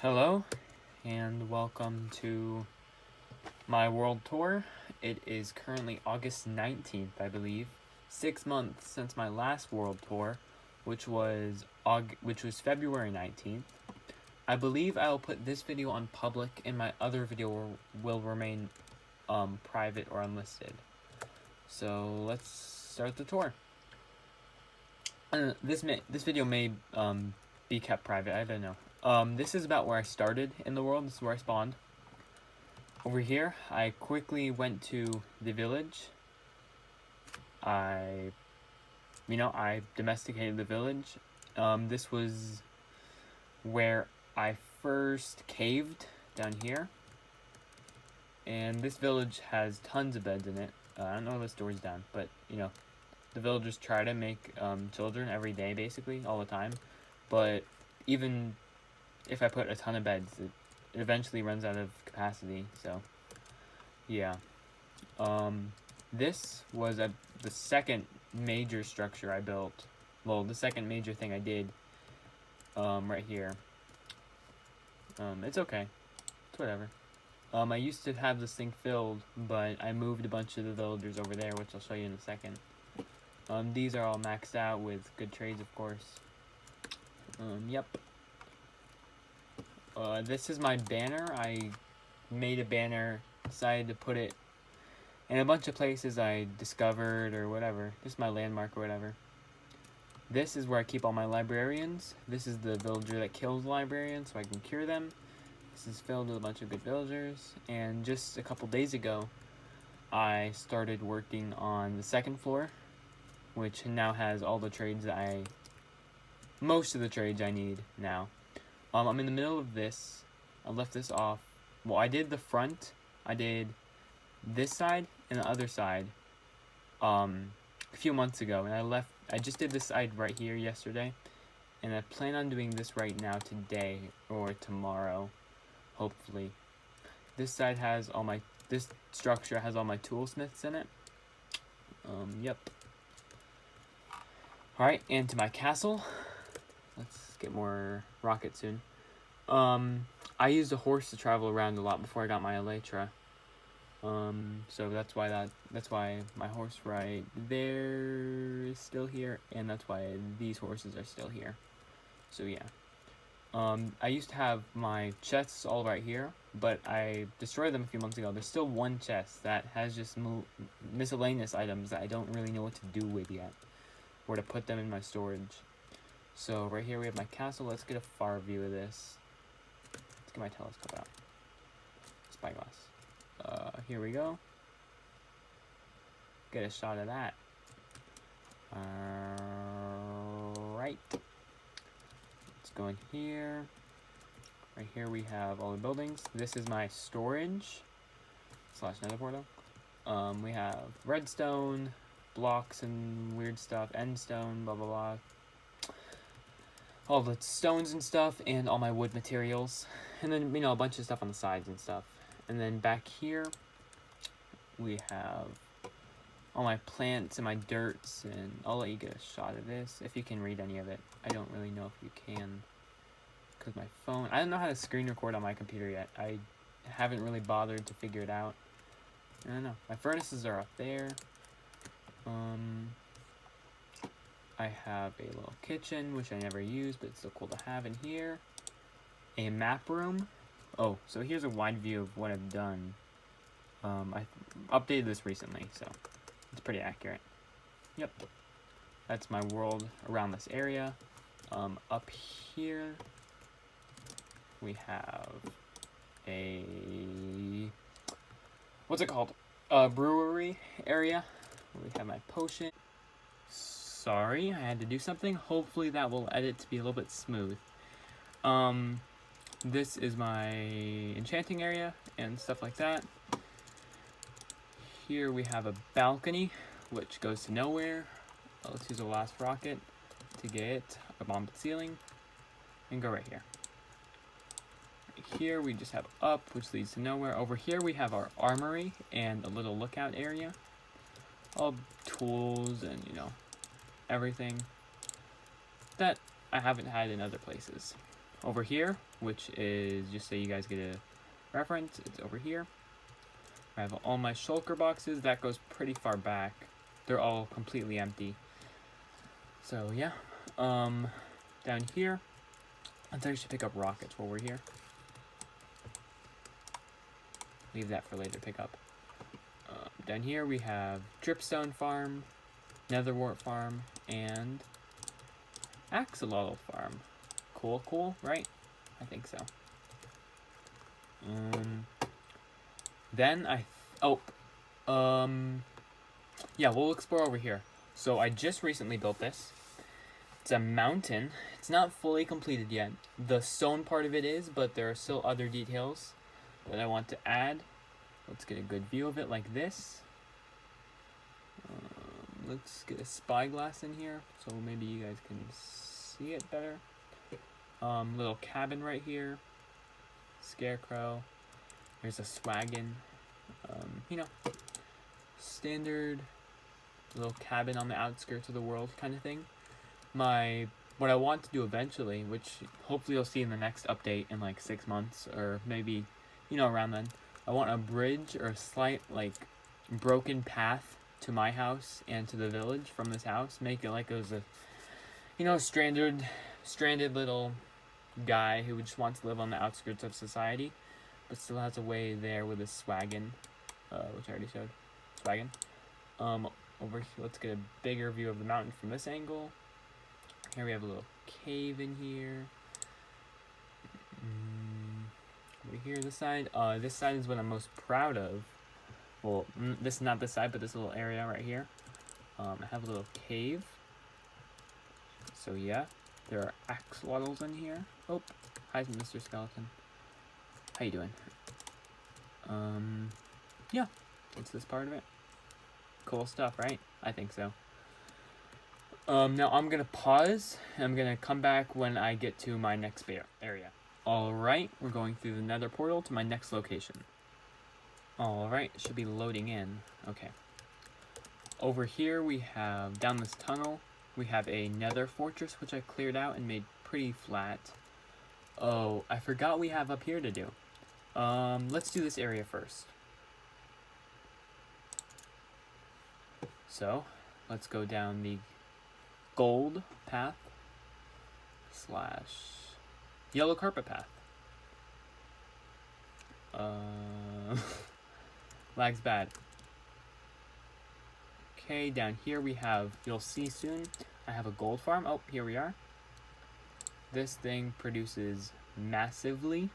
Hello, and welcome to my world tour. It is currently August 19th, I believe. 6 months since my last world tour, which was February 19th. I believe I will put this video on public, and my other video will remain private or unlisted. So let's start the tour. This video may be kept private. I don't know. This is about where I started in the world. This is where I spawned. Over here, I quickly went to the village. I domesticated the village. This was where I first caved down here. And this village has tons of beds in it. I don't know if the door's down, but, the villagers try to make children every day, basically, all the time. But even if I put a ton of beds, it eventually runs out of capacity, so yeah. This was the second major structure I built. Well, the second major thing I did, right here. It's okay. It's whatever. I used to have this thing filled, but I moved a bunch of the villagers over there, which I'll show you in a second. These are all maxed out with good trades, of course. Yep. This is my banner. I made a banner, decided to put it in a bunch of places I discovered or whatever. Just my landmark or whatever. This is where I keep all my librarians. This is the villager that kills librarians so I can cure them. This is filled with a bunch of good villagers. And just a couple days ago, I started working on the second floor, which now has all the trades most of the trades I need now. I'm in the middle of this. I left this off. Well, I did the front. I did this side and the other side a few months ago. And I just did this side right here yesterday. And I plan on doing this right now today or tomorrow, hopefully. This side has this structure has all my toolsmiths in it. Yep. Alright, and to my castle. Let's get more rockets soon. I used a horse to travel around a lot before I got my elytra. So that's why my horse right there is still here, and that's why these horses are still here. So yeah. I used to have my chests all right here, but I destroyed them a few months ago. There's still one chest that has just miscellaneous items that I don't really know what to do with yet, or to put them in my storage. So right here we have my castle. Let's get a far view of this. Let's get my telescope out. Spyglass. Here we go. Get a shot of that. Right. Let's go in here. Right here we have all the buildings. This is my storage / nether portal. We have redstone, blocks and weird stuff, endstone, blah blah blah. All the stones and stuff, and all my wood materials, and then a bunch of stuff on the sides and stuff. And then back here we have all my plants and my dirts, and I'll let you get a shot of this if you can read any of it. I don't really know if you can, because my phone, I don't know how to screen record on my computer yet. I haven't really bothered to figure it out. I don't know. My furnaces are up there. I have a little kitchen, which I never use, but it's still cool to have in here. A map room. Oh, so here's a wide view of what I've done. I updated this recently, so it's pretty accurate. Yep. That's my world around this area. Up here, we have a... what's it called? A brewery area. We have my potion. Sorry, I had to do something. Hopefully that will edit to be a little bit smooth. This is my enchanting area and stuff like that. Here we have a balcony, which goes to nowhere. Let's use a last rocket to get a bomb to the ceiling and go right here. Right here we just have up, which leads to nowhere. Over here we have our armory and a little lookout area. All tools and, everything that I haven't had in other places. over here, which is, just so you guys get a reference, it's over here. I have all my shulker boxes. That goes pretty far back. They're all completely empty. So yeah, down here, I think I should pick up rockets while we're here. Leave that for later to pick up. Down here we have dripstone farm, netherwort farm, and axolotl farm. Cool, right? I think so. Then yeah, we'll explore over here. So I just recently built this. It's a mountain. It's not fully completed yet. The stone part of it is, but there are still other details that I want to add. Let's get a good view of it like this. Let's get a spyglass in here so maybe you guys can see it better. Little cabin right here. Scarecrow. There's a swaggin. You know, standard little cabin on the outskirts of the world kind of thing. What I want to do eventually, which hopefully you'll see in the next update in like 6 months or maybe, you know, around then. I want a bridge or a slight like broken path to my house and to the village from this house. Make it like it was a, you know, stranded little guy who just wants to live on the outskirts of society, but still has a way there with his swaggin, which I already showed. Swaggin. Over here, let's get a bigger view of the mountain from this angle. Here we have a little cave in here. Over here, this side is what I'm most proud of. Well, this is not this side, but this little area right here. I have a little cave. So yeah, there are axolotls in here. Oh, hi, Mr. Skeleton. How you doing? Yeah, what's this part of it? Cool stuff, right? I think so. Now I'm gonna pause. I'm gonna come back when I get to my next area. Alright, we're going through the nether portal to my next location. Alright, it should be loading in. Okay. Over here we have, down this tunnel, we have a nether fortress which I cleared out and made pretty flat. Oh, I forgot we have up here to do. Let's do this area first. So, let's go down the gold path / yellow carpet path. Lag's bad. Okay, down here we have, you'll see soon, I have a gold farm. Oh, here we are. This thing produces massively.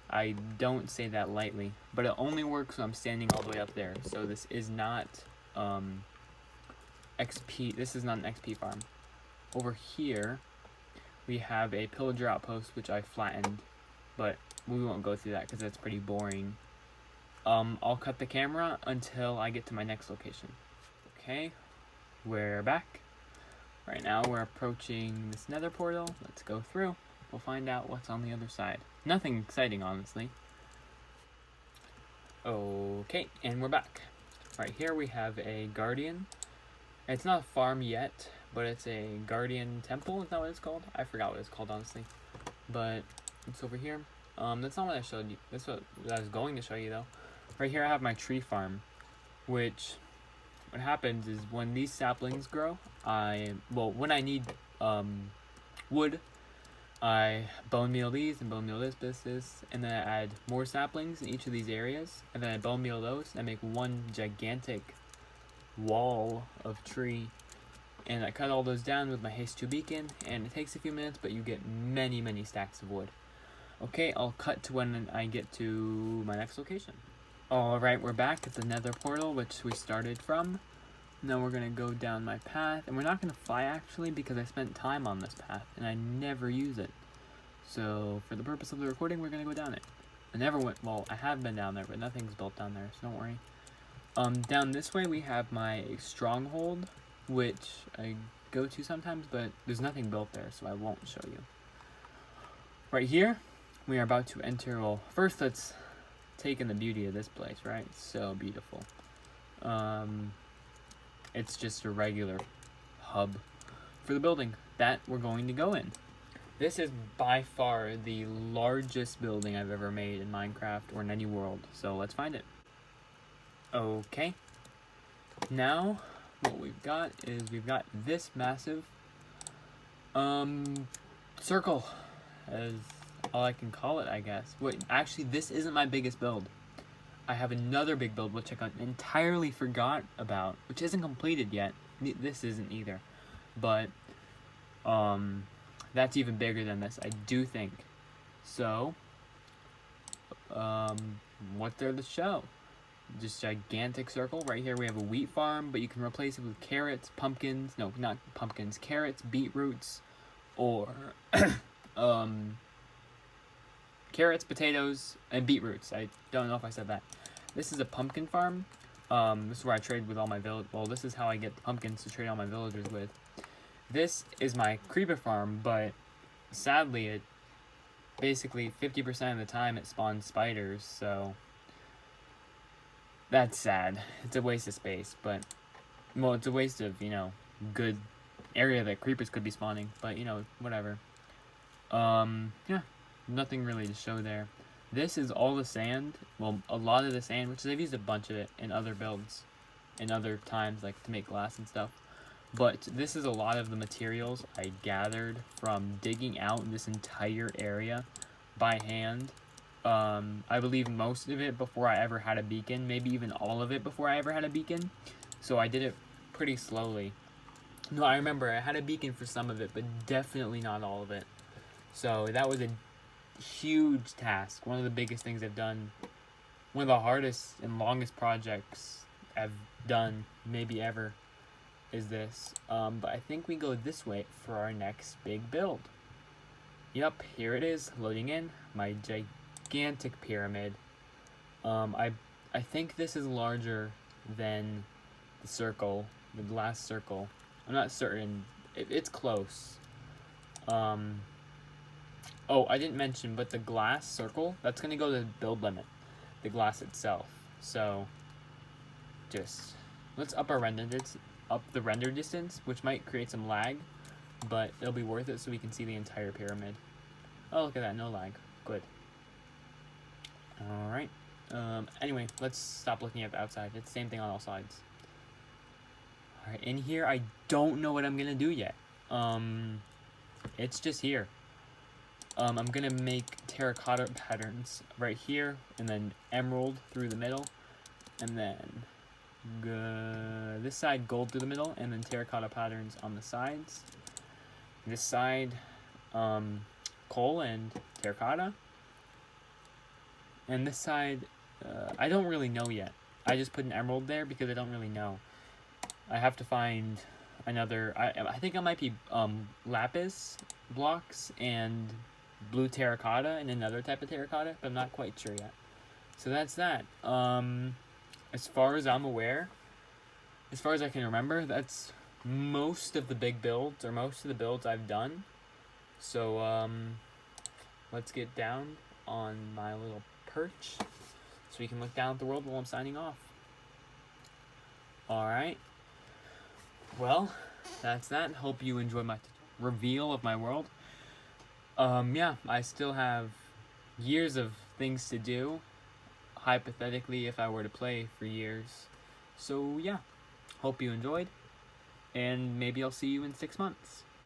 I don't say that lightly, but it only works when I'm standing all the way up there. So this is not XP. This is not an XP farm. Over here, we have a pillager outpost, which I flattened, but we won't go through that because that's pretty boring. I'll cut the camera until I get to my next location. Okay, we're back. Right now we're approaching this nether portal. Let's go through. We'll find out what's on the other side. Nothing exciting, honestly. Okay, and we're back. Right here we have a guardian. It's not a farm yet, but it's a guardian temple. Is that what it's called? I forgot what it's called, honestly. But it's over here. That's not what I showed you. That's what I was going to show you, though. Right here I have my tree farm, which what happens is when these saplings grow, when I need wood, I bone meal these and bone meal this, and then I add more saplings in each of these areas, and then I bone meal those, and I make one gigantic wall of tree, and I cut all those down with my haste 2 beacon, and it takes a few minutes, but you get many stacks of wood. Okay, I'll cut to when I get to my next location. Alright, we're back at the nether portal, which we started from. Now we're going to go down my path, and we're not going to fly actually because I spent time on this path, and I never use it. So, for the purpose of the recording, we're going to go down it. I have been down there, but nothing's built down there, so don't worry. Down this way we have my stronghold, which I go to sometimes, but there's nothing built there, so I won't show you. Right here, we are about to enter, well, first let's take in the beauty of this place, right? It's so beautiful. It's just a regular hub for the building that we're going to go in. This is by far the largest building I've ever made in Minecraft or in any world, so let's find it. Okay. Now, what we've got is we've got this massive circle, as all I can call it, I guess. Wait, actually, this isn't my biggest build. I have another big build which I entirely forgot about, which isn't completed yet. This isn't either, but that's even bigger than this, I do think. So, what's there to show? Just gigantic circle. Right here we have a wheat farm, but you can replace it with carrots, pumpkins, no, not pumpkins, carrots, beetroots, or carrots, potatoes, and beetroots. I don't know if I said that. This is a pumpkin farm. This is where I trade with all my village. Well, this is how I get the pumpkins to trade all my villagers with. This is my creeper farm, but sadly, it basically 50% of the time it spawns spiders, so that's sad. It's a waste of space, but well, it's a waste of, you know, good area that creepers could be spawning, but you know, whatever. Yeah, nothing really to show there. This is all the sand, well, a lot of the sand, which I've used a bunch of it in other builds, in other times, like to make glass and stuff. But this is a lot of the materials I gathered from digging out this entire area by hand. I believe most of it before I ever had a beacon, maybe even all of it before I ever had a beacon. So I did it pretty slowly. No, I remember I had a beacon for some of it, but definitely not all of it. So that was a huge task. One of the biggest things I've done. One of the hardest and longest projects I've done, maybe ever, is this. But I think we go this way for our next big build. Yep, here it is, loading in my gigantic pyramid. I think this is larger than the circle, the glass circle. I'm not certain. It's close. Oh, I didn't mention, but the glass circle, that's going to go to the build limit, the glass itself. So, just, let's up the render distance, which might create some lag, but it'll be worth it so we can see the entire pyramid. Oh, look at that, no lag. Good. Alright. Anyway, let's stop looking at the outside. It's the same thing on all sides. Alright, in here, I don't know what I'm going to do yet. It's just here. I'm gonna make terracotta patterns right here, and then emerald through the middle, and then this side gold through the middle, and then terracotta patterns on the sides. This side, coal and terracotta. And this side, I don't really know yet. I just put an emerald there because I don't really know. I have to find another, I think it might be lapis blocks and blue terracotta and another type of terracotta, but I'm not quite sure yet. So that's that. As far as I'm aware, as far as I can remember, that's most of the big builds, or most of the builds I've done. So let's get down on my little perch so we can look down at the world while I'm signing off. Alright. Well, that's that. Hope you enjoyed my reveal of my world. Yeah, I still have years of things to do, hypothetically, if I were to play for years. So, yeah, hope you enjoyed, and maybe I'll see you in 6 months.